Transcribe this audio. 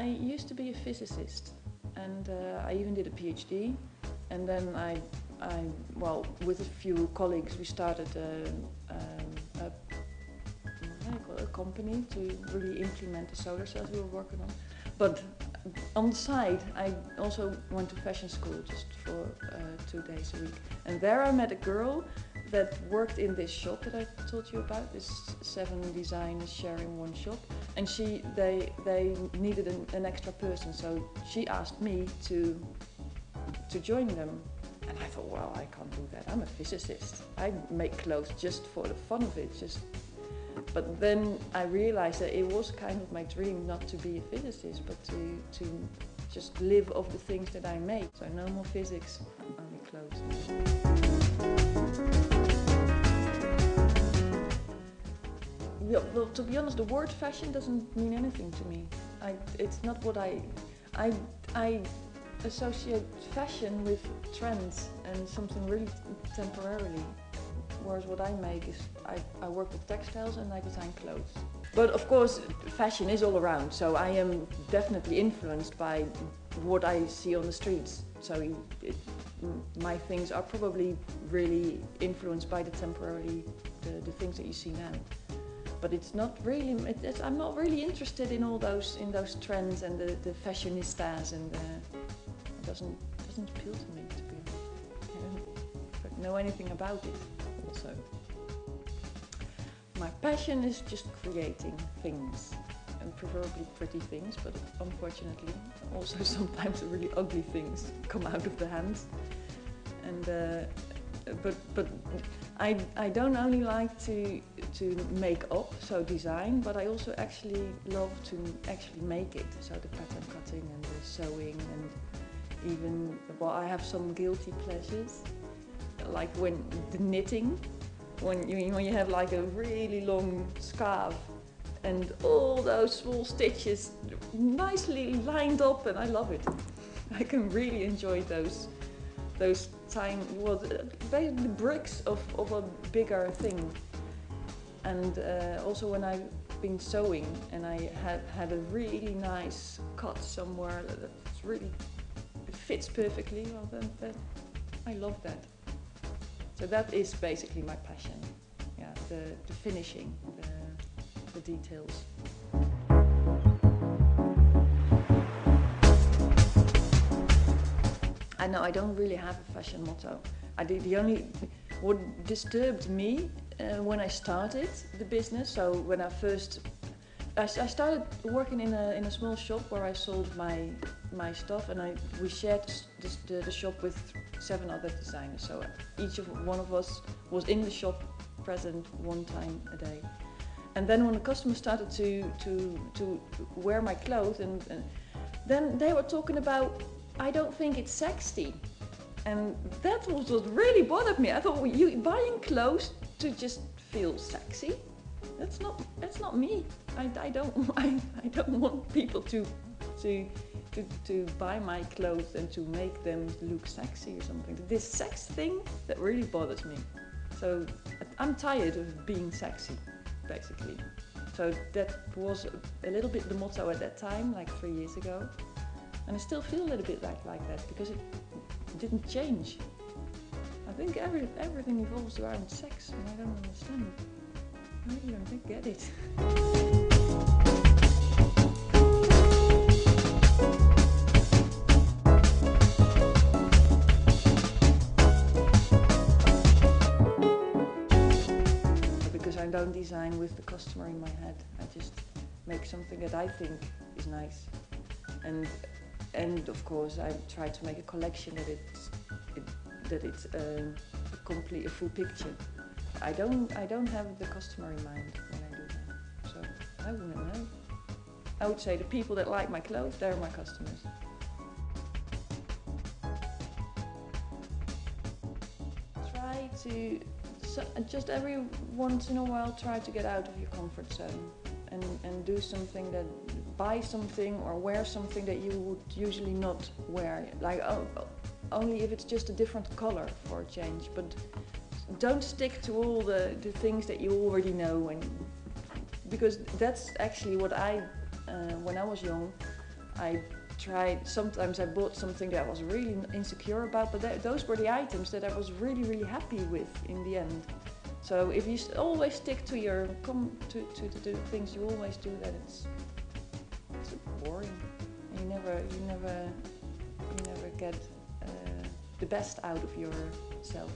I used to be a physicist, and I even did a PhD, and then well, with a few colleagues, we started a company to really implement the solar cells we were working on. But on the side, I also went to fashion school just for 2 days a week, and there I met a girl that worked in this shop that I told you about, this 7 designers sharing one shop, and they needed an extra person, so she asked me to join them. And I thought, well, I can't do that, I'm a physicist. I make clothes just for the fun of it. But then I realized that it was kind of my dream not to be a physicist, but to just live off the things that I make. So no more physics, only clothes. Yeah, well, to be honest, the word fashion doesn't mean anything to me. It's not what I associate fashion with trends and something really temporarily. Whereas what I make is, I work with textiles and I design clothes. But of course, fashion is all around, so I am definitely influenced by what I see on the streets. So my things are probably really influenced by the things that you see now. But it's not really, I'm not really interested in all those trends and the fashionistas, and it doesn't appeal to me, to be honest. I don't know anything about it. Also, my passion is just creating things, and preferably pretty things, but unfortunately also sometimes really ugly things come out of the hands. And but I don't only like to make up, so design, but I also actually love to actually make it, so the pattern cutting and the sewing, and even, well, I have some guilty pleasures, like when the knitting, when you have like a really long scarf and all those small stitches nicely lined up, and I love it. I can really enjoy those tiny, well, basically bricks of a bigger thing. And also when I've been sewing and I had a really nice cut somewhere that's really, it fits perfectly, well then I love that. So that is basically my passion, yeah, the finishing, the details. I know I don't really have a fashion motto. What disturbed me when I started the business, so when I started working in a small shop where I sold my stuff, and we shared the shop with 7 other designers, so one of us was in the shop present 1 time a day. And then when the customers started to wear my clothes, and then they were talking about, I don't think it's sexy. And that was what really bothered me. I thought, well, you buying clothes to just feel sexy? That's not me. I don't want people to buy my clothes and to make them look sexy or something. This sex thing, that really bothers me. So I'm tired of being sexy, basically. So that was a little bit the motto at that time, like 3 years ago. And I still feel a little bit like that, because it didn't change. I think everything evolves around sex, and I don't understand. I really don't get it. Because I don't design with the customer in my head. I just make something that I think is nice. And of course, I try to make a collection that it's a full picture. I don't have the customer in mind when I do that, so I wouldn't know. I would say the people that like my clothes, they're my customers. Try to, just every once in a while, try to get out of your comfort zone and do something that, buy something or wear something that you would usually not wear. Like only if it's just a different color for a change, but don't stick to all the things that you already know, and because that's actually what when I was young, Sometimes I bought something that I was really insecure about, but those were the items that I was really, really happy with in the end. So if you always stick to the things you always do, then it's boring. And you never get the best out of yourself.